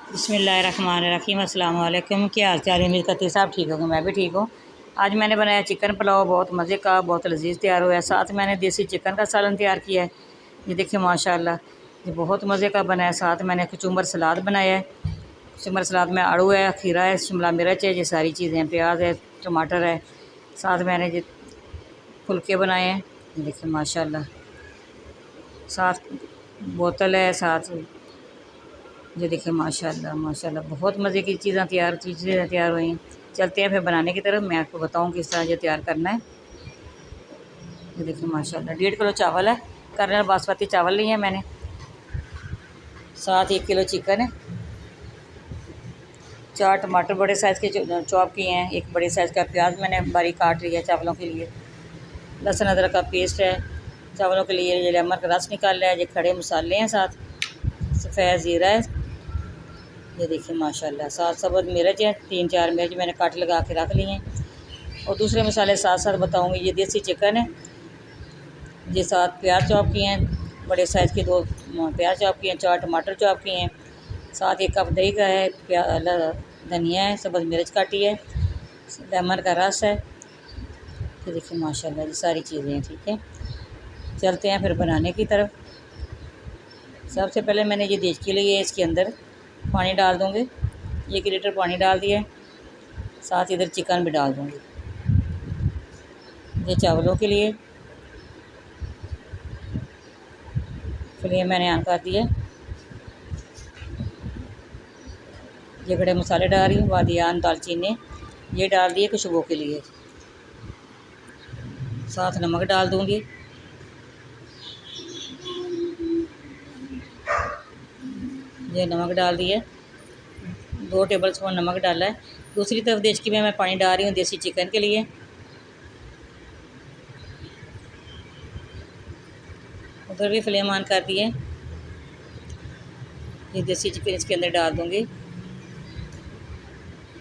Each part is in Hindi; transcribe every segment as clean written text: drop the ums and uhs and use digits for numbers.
बिस्मिल्लाहिर्रहमानिर्रहीम। अस्सलाम वालेकुम। क्या हाल चाल है? उम्मीद करती साहब ठीक होंगे, मैं भी ठीक हूँ। आज मैंने बनाया चिकन पुलाव, बहुत मज़े का, बहुत लजीज तैयार हुआ है। साथ मैंने देसी चिकन का सालन तैयार किया है। ये देखिए माशाल्लाह, ये बहुत मज़े का बना है। साथ मैंने कुचुम्बर सलाद बनाया है। कुचुम्बर सलाद में आड़ू है, खीरा है, शिमला मिर्च है, ये सारी चीज़ें हैं, प्याज है, टमाटर है। साथ मैंने ये फुलके बनाए हैं, ये देखिए माशाल्लाह। साथ बोतल है, साथ ये देखिए माशाल्लाह माशाल्लाह, बहुत मज़े की चीज़ें तैयार हुई हैं। चलते हैं फिर बनाने की तरफ, मैं आपको बताऊँ किस तरह ये तैयार करना है। ये देखिए माशाल्लाह, 1.5 किलो चावल है, कर्नल बासमती चावल लिए हैं मैंने। साथ 1 किलो चिकन है। 4 टमाटर बड़े साइज़ के चॉप किए हैं। एक बड़े साइज़ का प्याज मैंने बारीक काट लिया है चावलों के लिए। लहसुन अदरक का पेस्ट है। चावलों के लिए ये लेमन का रस निकाल लिया है। ये खड़े मसाले हैं, साथ सफ़ेद ज़ीरा है। ये देखिए माशाल्लाह, साथ सब्ज़ मिर्च है, 3-4 मिर्च मैंने काट लगा के रख ली हैं। और दूसरे मसाले साथ साथ बताऊंगी। ये देसी चिकन है। ये साथ प्याज चॉप किए हैं, बड़े साइज़ के 2 प्याज चॉप किए हैं, 4 टमाटर चॉप किए हैं। साथ 1 कप दही का है, धनिया है, सब्ज़ मिर्च काटी है, लेमन का रस है। तो देखिए माशाल्लाह, ये सारी चीज़ें हैं। ठीक है, चलते हैं फिर बनाने की तरफ। सबसे पहले मैंने ये देचकी ली है, इसके अंदर पानी डाल दूँगी। 1 लीटर पानी डाल दिया है। साथ इधर चिकन भी डाल दूँगी। ये चावलों के लिए फ्लेम मैंने ऑन कर दिया। ये खड़े मसाले डाल रही हूँ, बादियान, दालचीनी ये डाल दिए खुशबू के लिए। साथ नमक डाल दूँगी। ये नमक डाल दिए, 2 टेबल स्पून नमक डाला है। दूसरी तरफ देचकी में मैं पानी डाल रही हूँ देसी चिकन के लिए। उधर भी फ्लेम ऑन कर दिए। ये देसी चिकन इसके अंदर डाल दूँगी।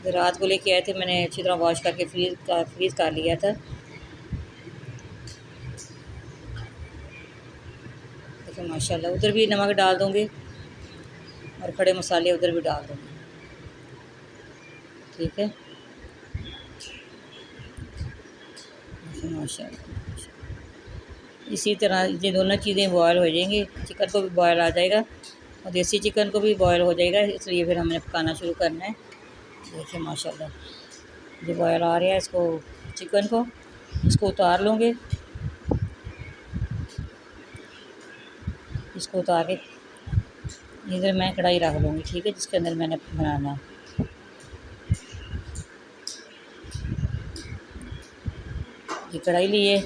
रात को लेके आए थे, मैंने अच्छी तरह वॉश करके फ्रीज़ कर लिया था। देखिए माशाल्लाह, उधर भी नमक डाल दूँगी और खड़े मसाले उधर भी डाल दूँगी। ठीक है, देखिए माशाल्लाह। इसी तरह ये दोनों चीज़ें बॉयल हो जाएंगी। चिकन को भी बॉयल आ जाएगा और देसी चिकन को भी बॉयल हो जाएगा, इसलिए फिर हमने पकाना शुरू करना है। देखिए माशाल्लाह, जो बॉयल आ रहा है, इसको चिकन को इसको उतार लूँगी। इसको उतार के इधर मैं कढ़ाई रख लूँगी। ठीक है, जिसके अंदर मैंने बनाना है। ये कढ़ाई लिए,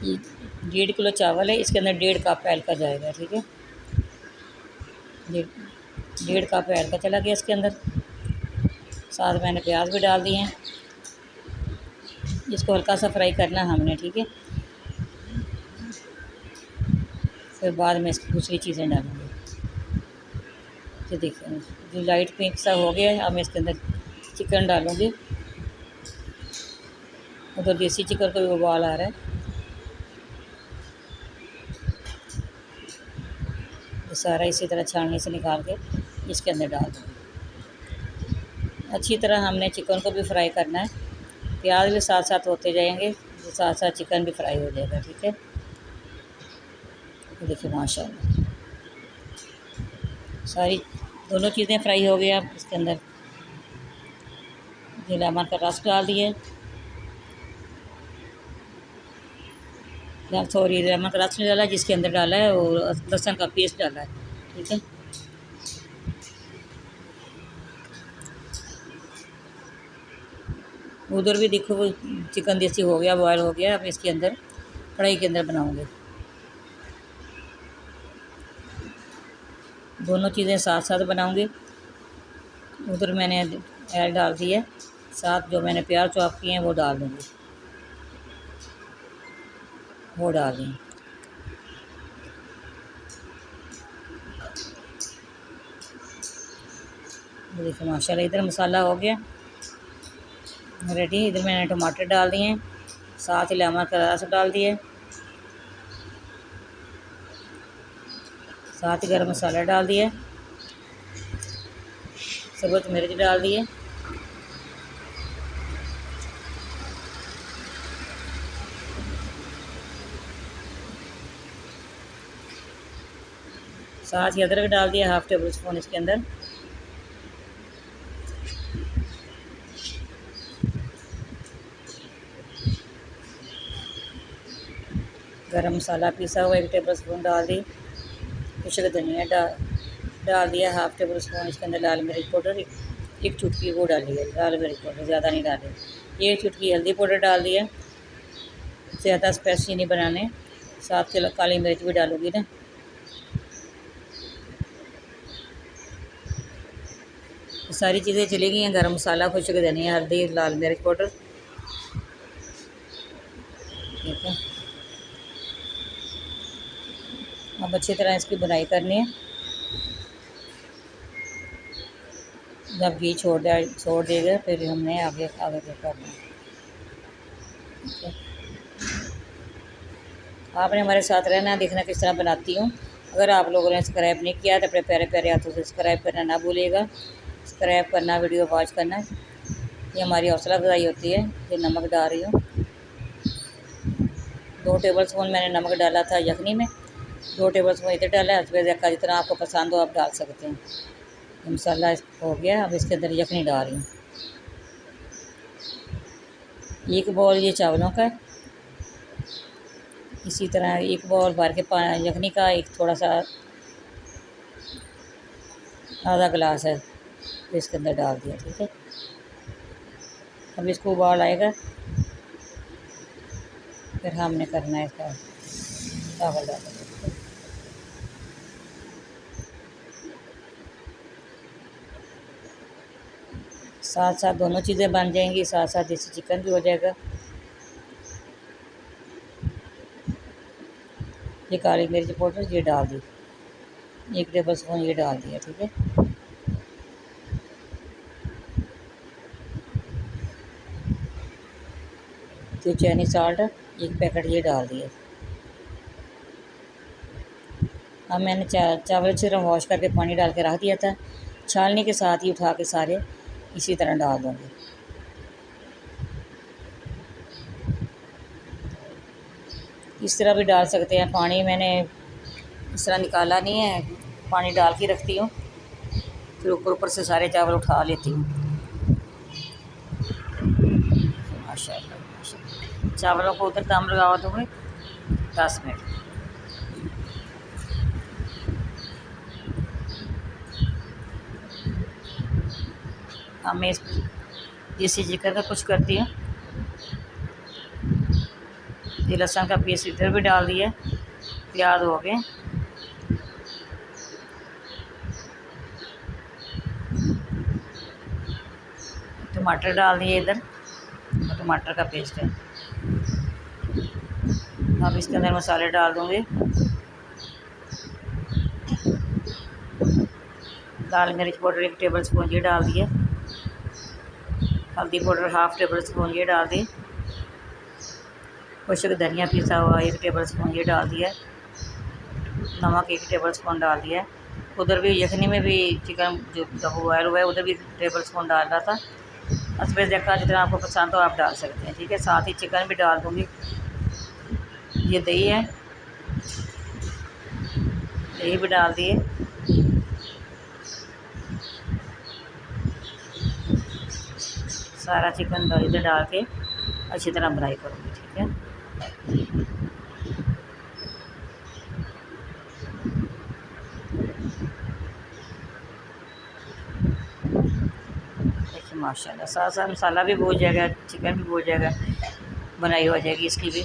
ये 1.5 किलो चावल है, इसके अंदर 1.5 कप ऐड का जाएगा। ठीक है, ये 1.5 कप ऐड का चला गया इसके अंदर। साथ मैंने प्याज भी डाल दिए हैं, इसको हल्का सा फ्राई करना है हमने। ठीक है, फिर बाद में इसकी दूसरी चीज़ें डालूँगी। तो देखिए जो लाइट पिंक सा हो गया है, अब मैं इसके अंदर चिकन डालूँगी। उधर देसी चिकन को भी उबाल आ रहा है। ये सारा इसी तरह छाननी से निकाल के इसके अंदर डाल दूँगी। अच्छी तरह हमने चिकन को भी फ्राई करना है। प्याज भी साथ साथ होते जाएंगे, तो साथ साथ चिकन भी फ्राई हो जाएगा। ठीक है, देखिए माशाल्लाह, सारी दोनों चीज़ें फ्राई हो गई। अब इसके अंदर ये लेमन का रस डाल दिए, सॉरी लेमन का रस नहीं डाला, जिसके अंदर डाला है और लहसुन का पेस्ट डाला है। ठीक है, उधर भी देखो वो चिकन देसी हो गया, बॉयल हो गया। अब इसके अंदर कढ़ाई के अंदर बनाऊंगे। दोनों चीज़ें साथ साथ बनाऊंगी। उधर मैंने ऐड डाल दी है, साथ जो मैंने प्याज चॉप किए हैं वो डाल दूँगी, वो डाल दें। देखिए माशाल्लाह, इधर मसाला हो गया रेडी। इधर मैंने टमाटर डाल दिए हैं, साथ ही लेमन का रस डाल दिए, साथ ही गरम मसाला डाल दिया, सबूत मिर्च डाल दिए, साथ ही अदरक डाल दिया 1/2 टेबल स्पून इसके अंदर। गरम मसाला पीसा हुआ 1 टेबल स्पून डाल दी। कुछ धनिया डाल दिया 1/2 टेबल स्पून इसके अंदर। लाल मिर्च पाउडर एक चुटकी वो डाली है, लाल मिर्च पाउडर ज़्यादा नहीं डाले। 1 चुटकी हल्दी पाउडर डाल दिया, ज़्यादा स्पाइसी नहीं बनाने। साथ के काली मिर्च भी डालूंगी ना। सारी चीज़ें चली गई हैं, गरम मसाला, खुशक धनिया, हल्दी, लाल मिर्च पाउडर। ठीक है, अब अच्छी तरह इसकी बुनाई करनी है। जब घी छोड़ देगा फिर हमने आगे आगे क्या करना है। ठीक है, आपने हमारे साथ रहना, देखना किस तरह बनाती हूँ। अगर आप लोगों ने सब्सक्राइब नहीं किया तो अपने प्यारे प्यारे हाथों से सब्सक्राइब करना ना भूलिएगा। सब्सक्राइब करना, वीडियो वॉच करना, ये हमारी हौसला अफजाई होती है। ये नमक डाल रही हूँ, 2 टेबल स्पून मैंने नमक डाला था यखनी में, 2 टेबल स्पून इधर डाला है। उसमें जितना आपको पसंद हो आप डाल सकते हैं। मसाला हो गया, अब इसके अंदर यखनी डाल रही हूँ। 1 बाउल ये चावलों का, इसी तरह 1 बाउल भर के यखनी का, एक थोड़ा सा आधा गिलास है तो इसके अंदर डाल दिया। ठीक है, अब इसको उबाल आएगा फिर हमने करना है इसका चावल डाल। साथ साथ दोनों चीज़ें बन जाएंगी, साथ साथ देसी चिकन भी हो जाएगा। ये काली मिर्च पाउडर ये डाल दी, 1 टेबल स्पून ये डाल दिया। ठीक है, तो चैनी साल्ट 1 पैकेट ये डाल दिया। अब मैंने चावल अच्छी तरह वॉश करके पानी डाल के रख दिया था, छालनी के साथ ही उठा के सारे इसी तरह डाल दूँगी। इस तरह भी डाल सकते हैं। पानी मैंने इस तरह निकाला नहीं है, पानी डाल के रखती हूँ, फिर ऊपर से सारे चावल उठा लेती हूँ। माशाल्लाह, चावलों को उधर दम लगा दूँगी 10 मिनट। अब मैं इस देसी चिकन का कुछ करती हूँ। ये लहसुन का पीस इधर भी डाल दिया, प्याज हो गए, टमाटर डाल दिए इधर, टमाटर का पेस्ट है। अब इसके अंदर मसाले डाल दूँगी। लाल मिर्च पाउडर 1 टेबल स्पून ये डाल दिया, हल्दी पाउडर 1/2 टेबल स्पून ये डाल दी, खुशक धनिया पिसा हुआ 1 टेबल स्पून ये डाल दिया, नमक 1 टेबल स्पून डाल दिया। उधर भी यखनी में भी चिकन जो बॉयल हुआ है उधर भी टेबल स्पून डाल रहा था। उसमें देखा जितना आपको पसंद हो आप डाल सकते हैं। ठीक है, साथ ही चिकन भी डाल दूँगी। ये दही है, दही भी डाल दिए। सारा चिकन इधर डाल के अच्छी तरह फ्राई करूँगी। ठीक है, देखिए माशाल्लाह, साथ साथ मसाला भी भून जाएगा, चिकन भी भून जाएगा, बनाई हो जाएगी इसकी भी।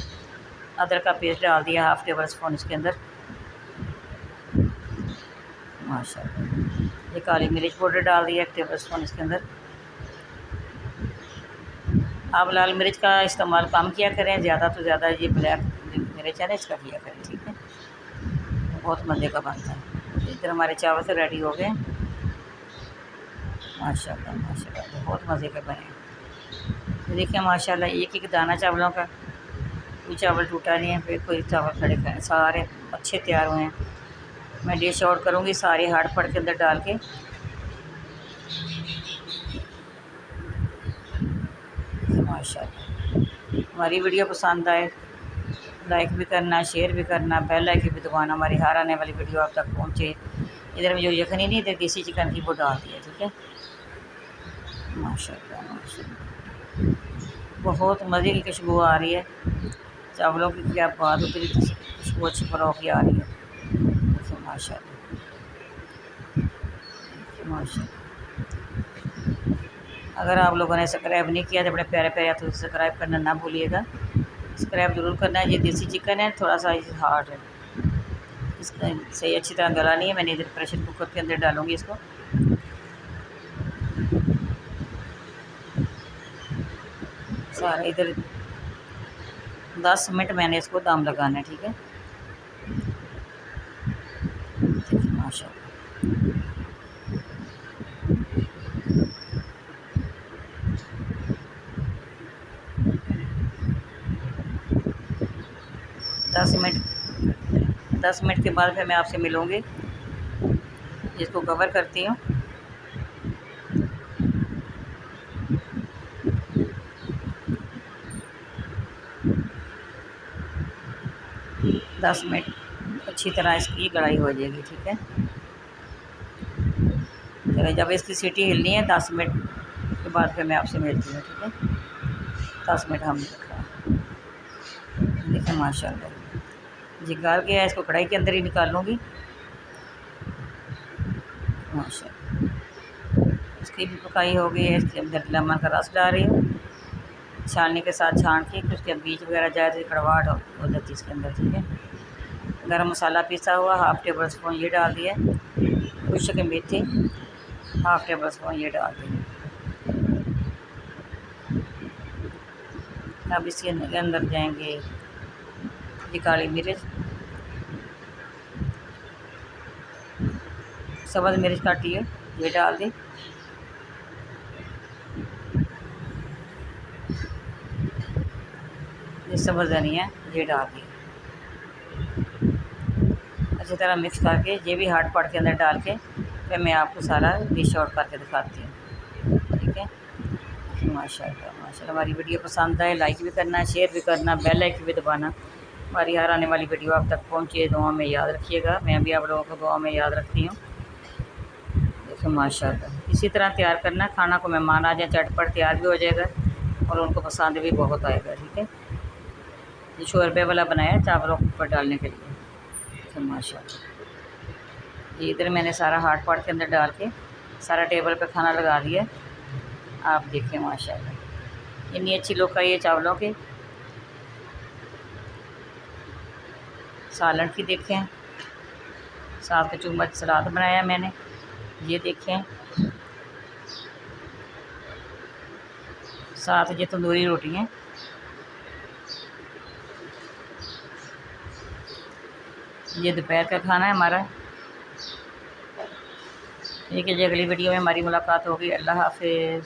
अदरक का पेस्ट डाल दिया 1/2 टेबल स्पून इसके अंदर। माशाल्लाह, ये काली मिर्च पाउडर डाल दिया 1 टेबल स्पून इसके अंदर। आप लाल मिर्च का इस्तेमाल कम किया करें, ज़्यादा तो ज़्यादा ये ब्लैक मिर्च है ना इसका किया करें। ठीक है, बहुत मज़े का बनता है। इधर हमारे चावल से रेडी हो गए। माशाल्लाह माशाल्लाह, बहुत मज़े के बने। देखिए माशाल्लाह, एक एक दाना चावलों का, कोई चावल टूटा नहीं है, फिर कोई चावल खड़े खाए, सारे अच्छे तैयार हुए हैं। मैं डिश आउट करूँगी सारे हार्ड पड़ के अंदर डाल के। माशाल्लाह हमारी वीडियो पसंद आए लाइक भी करना, शेयर भी करना, बेल आइकन भी दबाना, हमारी हर आने वाली वीडियो आप तक पहुँचे। इधर में जो यखनी नहीं, इधर देसी चिकन की वो डाल दिया, ठीक है। माशाल्लाह माशाल्लाह बहुत मज़े की खुशबू आ रही है चावलों की, क्या बात होती है, खुशबू अच्छी पुलाव की आ रही है। माशाल्लाह माशाल्लाह। अगर आप लोगों ने सब्सक्राइब नहीं किया तो बड़े प्यारे प्यारे तो सब्सक्राइब करना ना भूलिएगा। सब्सक्राइब ज़रूर करना है। ये देसी चिकन है, थोड़ा सा हार्ड है, इसका सही अच्छी तरह गला नहीं है। मैंने इधर प्रेशर कुकर के अंदर डालूँगी इसको। सारा इधर 10 मिनट मैंने इसको दम लगाना है, ठीक है। माशाल्लाह 10 मिनट के बाद फिर मैं आपसे मिलूँगी। इसको कवर करती हूँ। दस मिनट अच्छी तरह इसकी कढ़ाई हो जाएगी, ठीक है। चलो जब इसकी सीटी हिलनी है 10 मिनट के बाद फिर मैं आपसे मिलती हूँ, ठीक है। 10 मिनट हमने रखा है, देखिए माशाल्लाह जी गल गया। इसको कढ़ाई के अंदर ही निकाल लूँगी। माशाल्लाह इसकी भी पकाई हो गई है। इसके अंदर लेमन का रस डाल रही हूँ, छानने के साथ छान के, फिर उसके बीज वगैरह जाए तो कड़वाहट हो जाती है इसके अंदर, ठीक है। गरम मसाला पिसा हुआ 1/2 टेबल स्पून ये डाल दिया। कुछ के मेथी 1/2 टेबल स्पून ये डाल दिए। अब इसके अंदर जाएंगे ये काली मिर्च, सब्ज़ मिर्च काटी है ये डाल दी। ये सब्ज़ धनिया ये डाल दी। अच्छी तरह मिक्स करके ये भी हार्ड पार्ट के अंदर डाल के फिर मैं आपको सारा डिश आउट करके दिखाती हूँ, ठीक है। माशाल्लाह माशाल्लाह हमारी वीडियो पसंद आए लाइक भी करना, शेयर भी करना, बेल आइकन भी दबाना, हमारी हर आने वाली वीडियो आप तक पहुँचे। दुआ में याद रखिएगा, मैं भी आप लोगों को दुआ में याद रखती हूँ। देखो माशाल्लाह इसी तरह तैयार करना, खाना को मेहमान आ जाए चटपट तैयार भी हो जाएगा और उनको पसंद भी बहुत आएगा, ठीक है। ये शोरबे वाला बनाया चावलों के ऊपर डालने के लिए। तो माशाल्लाह ये इधर मैंने सारा हार्ड पार्ट के अंदर डाल के सारा टेबल पे खाना लगा दिया। आप देखें माशाल्लाह इतनी अच्छी लुक आई है चावलों के। सालन की देखें, साथ के चम्मच सलाद बनाया मैंने, ये देखें। साथ ये तंदूरी रोटियाँ, ये दोपहर का खाना है हमारा। ठीक है जी, अगली वीडियो में हमारी मुलाकात होगी। अल्लाह हाफिज़।